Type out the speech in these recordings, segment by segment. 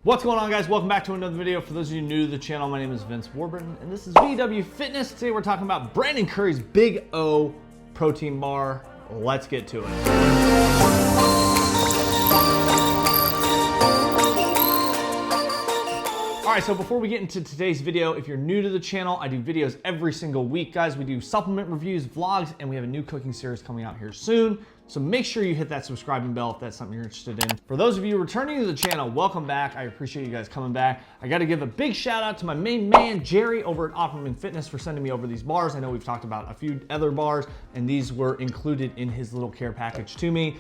What's going on, guys? Welcome back to another video. For those of you new to the channel, my name is Vince Warburton and this is VW Fitness. Today we're talking about Brandon Curry's Big O protein bar. Let's get to it. All right, so before we get into today's video, if you're new to the channel, I do videos every single week, guys. We do supplement reviews, vlogs, and we have a new cooking series coming out here soon. So make sure you hit that subscribing bell if that's something you're interested in. For those of you returning to the channel, welcome back. I appreciate you guys coming back. I got to give a big shout out to my main man, Jerry, over at Optimum Fitness for sending me over these bars. I know we've talked about a few other bars, and these were included in his little care package to me.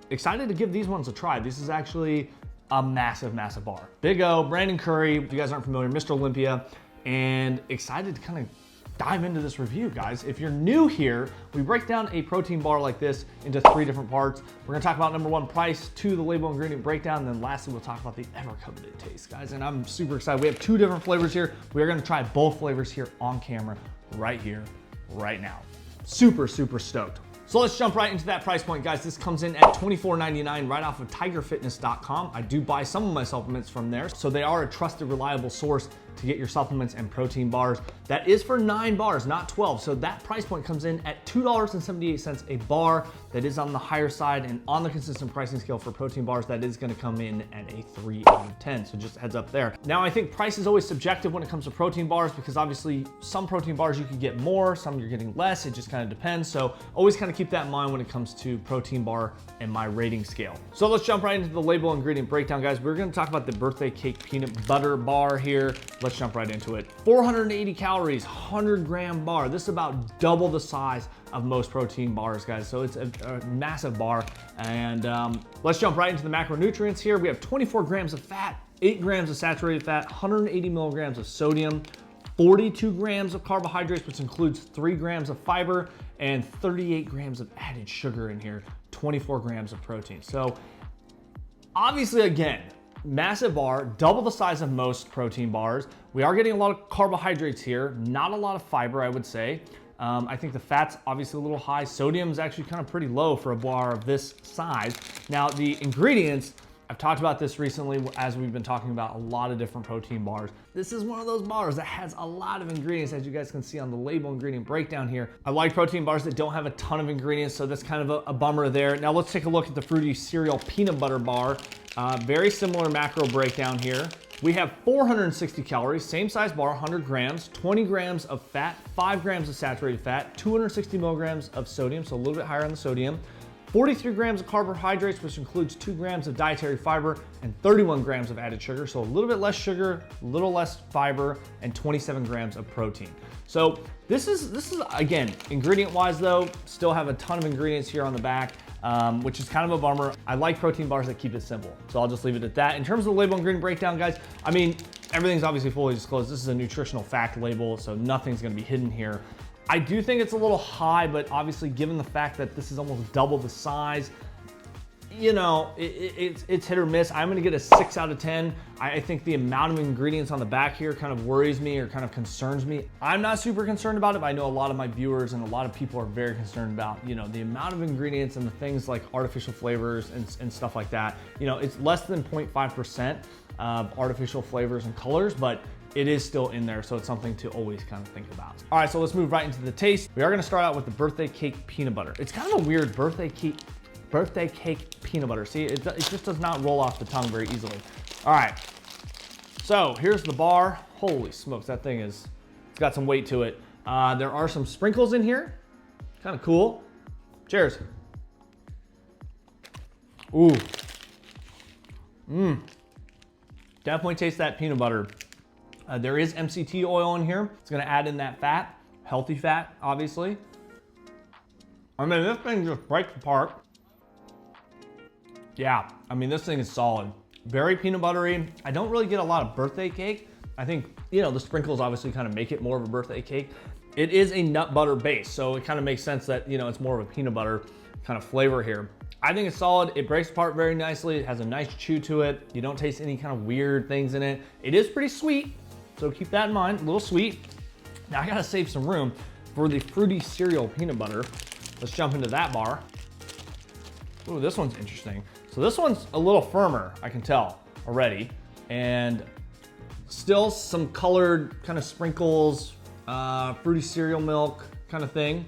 Excited to give these ones a try. This is actually a massive, massive bar. Big O, Brandon Curry, if you guys aren't familiar, Mr. Olympia, and excited to kind of dive into this review, guys. If you're new here, we break down a protein bar like this into 3 different parts. We're gonna talk about number 1, price, 2, the label ingredient breakdown, and then lastly, we'll talk about the ever-coveted taste, guys. And I'm super excited. We have 2 different flavors here. We are gonna try both flavors here on camera, right here, right now. Super, super stoked. So let's jump right into that price point, guys. This comes in at $24.99 right off of tigerfitness.com. I do buy some of my supplements from there, so they are a trusted, reliable source to get your supplements and protein bars. That is for 9 bars, not 12. So that price point comes in at $2.78 a bar. That is on the higher side, and on the consistent pricing scale for protein bars, that is gonna come in at a 3 out of 10. So just heads up there. Now, I think price is always subjective when it comes to protein bars, because obviously some protein bars you can get more, some you're getting less. It just kind of depends. So always kind of keep that in mind when it comes to protein bar and my rating scale. So let's jump right into the label ingredient breakdown, guys. We're gonna talk about the birthday cake peanut butter bar here. Let's jump right into it. 480 calories, 100-gram bar. This is about double the size of most protein bars, guys. So it's a massive bar. And let's jump right into the macronutrients here. We have 24 grams of fat, 8 grams of saturated fat, 180 milligrams of sodium, 42 grams of carbohydrates, which includes 3 grams of fiber, and 38 grams of added sugar in here, 24 grams of protein. So obviously, again, massive bar, double the size of most protein bars. We are getting a lot of carbohydrates here, not a lot of fiber, I would say. I think the fat's obviously a little high. Sodium is actually kind of pretty low for a bar of this size. Now, the ingredients, I've talked about this recently as we've been talking about a lot of different protein bars. This is one of those bars that has a lot of ingredients, as you guys can see on the label ingredient breakdown here. I like protein bars that don't have a ton of ingredients, so that's kind of a bummer there. Now let's take a look at the Fruity Cereal Peanut Butter Bar. Very similar macro breakdown here. We have 460 calories, same size bar, 100 grams, 20 grams of fat, 5 grams of saturated fat, 260 milligrams of sodium, so a little bit higher on the sodium, 43 grams of carbohydrates, which includes 2 grams of dietary fiber and 31 grams of added sugar. So a little bit less sugar, a little less fiber, and 27 grams of protein. So this is again, ingredient wise though, still have a ton of ingredients here on the back, which is kind of a bummer. I like protein bars that keep it simple. So I'll just leave it at that. In terms of the label ingredient breakdown, guys, I mean, everything's obviously fully disclosed. This is a nutritional fact label, so nothing's gonna be hidden here. I do think it's a little high, but obviously given the fact that this is almost double the size, you know, it's hit or miss. I'm gonna get a 6 out of 10. I think the amount of ingredients on the back here kind of worries me or kind of concerns me. I'm not super concerned about it, but I know a lot of my viewers and a lot of people are very concerned about, you know, the amount of ingredients and the things like artificial flavors and stuff like that. You know, it's less than 0.5% of artificial flavors and colors, but it is still in there, so it's something to always kind of think about. All right, so let's move right into the taste. We are gonna start out with the birthday cake peanut butter. It's kind of a weird birthday cake peanut butter. See, it just does not roll off the tongue very easily. All right, so here's the bar. Holy smokes, that thing it's got some weight to it. There are some sprinkles in here, kind of cool. Cheers. Ooh. Definitely taste that peanut butter. There is MCT oil in here. It's gonna add in that fat, healthy fat, obviously. I mean, this thing just breaks apart. Yeah, I mean, this thing is solid. Very peanut buttery. I don't really get a lot of birthday cake. I think, you know, the sprinkles obviously kind of make it more of a birthday cake. It is a nut butter base, so it kind of makes sense that, you know, it's more of a peanut butter kind of flavor here. I think it's solid. It breaks apart very nicely. It has a nice chew to it. You don't taste any kind of weird things in it. It is pretty sweet, so keep that in mind, a little sweet. Now I gotta save some room for the Fruity Cereal Peanut Butter. Let's jump into that bar. Ooh, this one's interesting. So this one's a little firmer, I can tell already. and still some colored kind of sprinkles, fruity cereal milk kind of thing.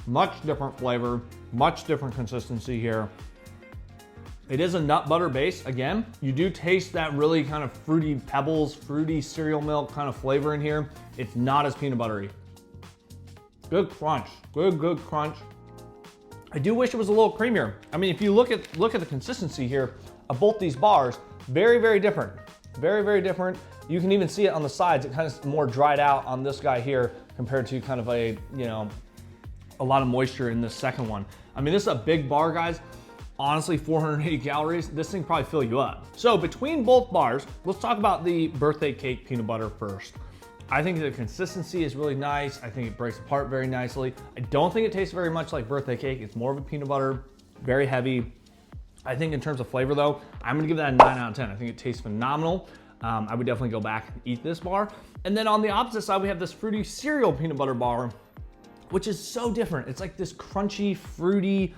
Much different flavor, much different consistency here. It is a nut butter base. Again, you do taste that really kind of fruity pebbles, fruity cereal milk kind of flavor in here. It's not as peanut buttery. Good crunch, good crunch. I do wish it was a little creamier. I mean, if you look at the consistency here of both these bars, very different. Very different. You can even see it on the sides. It kind of more dried out on this guy here compared to kind of a, you know, a lot of moisture in this second one. I mean, this is a big bar, guys. Honestly, 480 calories, this thing probably fill you up. So between both bars, let's talk about the birthday cake peanut butter first. I think the consistency is really nice. I think it breaks apart very nicely. I don't think it tastes very much like birthday cake. It's more of a peanut butter, very heavy. I think in terms of flavor though, I'm gonna give that a 9 out of 10. I think it tastes phenomenal. I would definitely go back and eat this bar. And then on the opposite side, we have this fruity cereal peanut butter bar, which is so different. It's like this crunchy, fruity,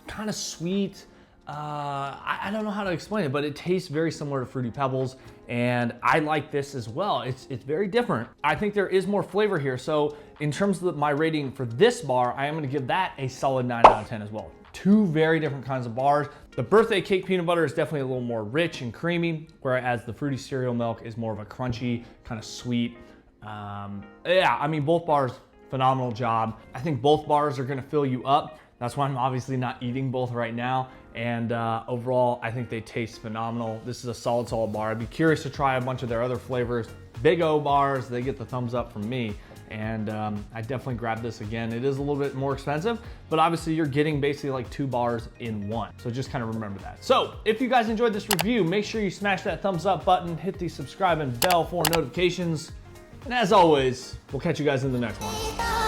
kind of sweet. I don't know how to explain it, but it tastes very similar to Fruity Pebbles, and I like this as well. It's very different. I think there is more flavor here, so in terms of my rating for this bar, I am gonna give that a solid 9 out of 10 as well. Two very different kinds of bars. The birthday cake peanut butter is definitely a little more rich and creamy, whereas the fruity cereal milk is more of a crunchy, kind of sweet. Yeah, I mean, both bars, phenomenal job. I think both bars are gonna fill you up. That's why I'm obviously not eating both right now. And overall, I think they taste phenomenal. This is a solid bar. I'd be curious to try a bunch of their other flavors. Big O bars, they get the thumbs up from me. And I definitely grabbed this again. It is a little bit more expensive, but obviously you're getting basically like 2 bars in one. So just kind of remember that. So if you guys enjoyed this review, make sure you smash that thumbs up button, hit the subscribe and bell for notifications. And as always, we'll catch you guys in the next one.